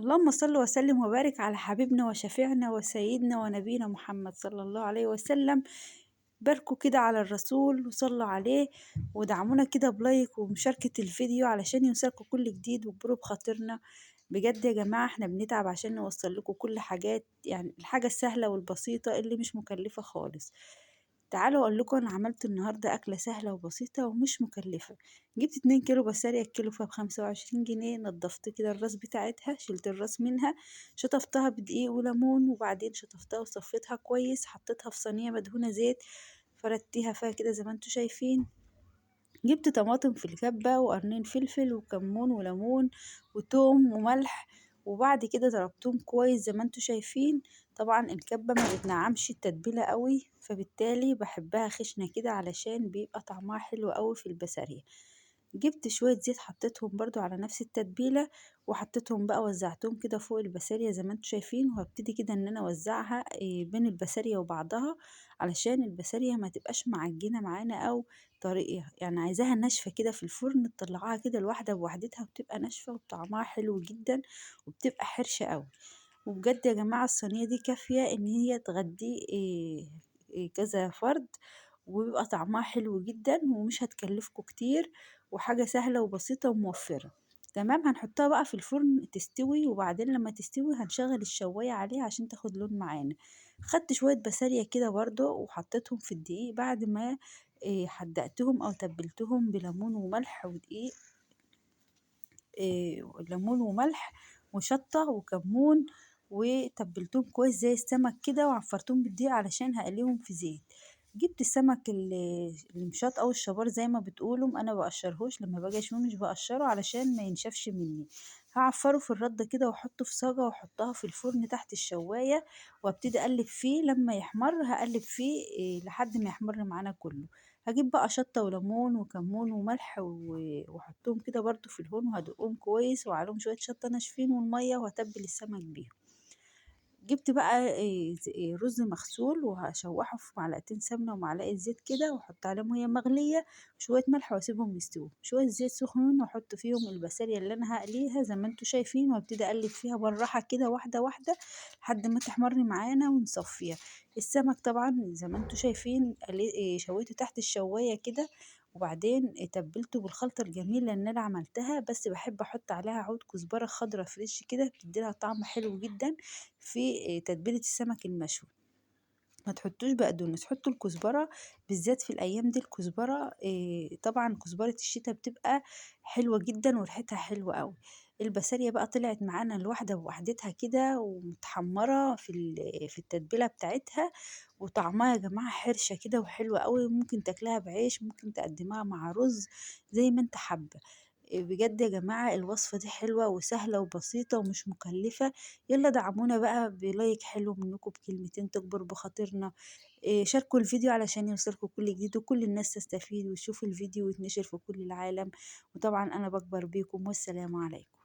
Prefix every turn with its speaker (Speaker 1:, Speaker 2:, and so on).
Speaker 1: اللهم صل وسلم وبارك على حبيبنا وشفيعنا وسيدنا ونبينا محمد صلى الله عليه وسلم. باركوا كده على الرسول وصلوا عليه، ودعمونا كده بلايك ومشاركة الفيديو علشان يوصلكوا كل جديد وكبروا بخاطرنا. بجد يا جماعة احنا بنتعب عشان نوصل لكم كل حاجات، يعني الحاجة السهلة والبسيطة اللي مش مكلفة خالص. تعالوا اقول لكم انا عملت النهاردة اكلة سهلة وبسيطة ومش مكلفة. جبت 2 كيلو بسارية، الكيلو فيها ب25 جنيه. نضفت كده الراس بتاعتها، شلت الراس منها، شطفتها بدقيق وليمون، وبعدين شطفتها وصفيتها كويس، حطيتها في صينية مدهونة زيت، فردتيها فيها كده زي ما انتوا شايفين. جبت طماطم في الكبة وقرنين فلفل وكمون وليمون وتوم وملح، وبعد كده ضربتهم كويس زي ما انتوا شايفين. طبعا الكبة ما بتنعمش التتبيلة قوي، فبالتالي بحبها خشنة كده علشان بيبقى طعمها حلو قوي في البسارية. جبت شوية زيت حطيتهم برضو على نفس التتبيلة، وحطيتهم بقى وزعتهم كده فوق البسارية زي ما انتوا شايفين. وهبتدي كده ان انا اوزعها بين البسارية وبعضها، علشان البسارية ما تبقاش معجنة معانا او طريقة، يعني عايزاها ناشفة كده في الفرن، تطلعها كده الواحدة بوحدتها وبتبقى ناشفة وطعمها حلو جدا وبتبقى حرشة قوي. وبجد يا جماعة الصينية دي كافية ان هي تغدي كذا فرد، وبيبقى طعمها حلو جدا ومش هتكلفكوا كتير، وحاجة سهلة وبسيطة وموفرة. تمام، هنحطها بقى في الفرن تستوي، وبعدين لما تستوي هنشغل الشواية عليها عشان تاخد لون معانا. خدت شوية بسالية كده برضو وحطيتهم في الدقيق بعد ما حدقتهم او تبلتهم بليمون وملح ودقيق، ليمون وملح وشطة وكمون، وتبلتهم كويس زي السمك كده، وعفرتهم بالدقيق علشان هقليهم في زيت. جبت السمك المشاط او الشبار زي ما بتقولوا، انا بقشرهوش لما باجي اشويه، مش بقشره علشان ما ينشفش مني. هعفره في الردة كده واحطه في صاجة واحطها في الفرن تحت الشواية، وابتدي اقلب فيه لما يحمر. هقلب فيه لحد ما يحمر معانا كله. هجيب بقى شطة وليمون وكمون وملح واحطهم كده برضو في الهون، وهدقهم كويس وعليهم شوية شطة ناشفين والمية، وهتبل السمك بيهم. جبت بقى رز مغسول، وهشوحه في معلقتين سمنة ومعلقة زيت كده، واحط عليه مية مغلية وشوية ملح واسيبهم يستووا. شوية زيت سخنين واحط فيهم البسالية اللي انا هقليها زي ما انتوا شايفين، وابتدي اقلب فيها بالراحة كده واحدة واحدة لحد ما تحمر معانا ونصفيها. السمك طبعا زي ما انتوا شايفين شويته تحت الشواية كده، وبعدين تبلته بالخلطة الجميلة اللي انا عملتها. بس بحب احط عليها عود كزبرة خضرا فريش كده، بتديلها طعم حلو جدا في تتبيلة السمك المشوي. ما تحطوش بقدونس، حطوا الكزبرة بالذات في الأيام دي. الكزبرة طبعا كزبرة الشتا بتبقى حلوة جدا وريحتها حلوة قوي. البسارية بقى طلعت معانا الواحدة بوحدتها كده ومتحمرة في التتبيلة بتاعتها، وطعمها يا جماعة حرشة كده وحلوة قوي. ممكن تاكلها بعيش، ممكن تقدمها مع رز زي ما انت حابة. بجد يا جماعة الوصفة دي حلوة وسهلة وبسيطة ومش مكلفة. يلا دعمونا بقى بلايك حلو منكم بكلمتين تكبر بخاطرنا. شاركوا الفيديو علشان يوصلكوا كل جديد وكل الناس تستفيد وتشوف الفيديو ويتنشر في كل العالم. وطبعا أنا بكبر بيكم، والسلام عليكم.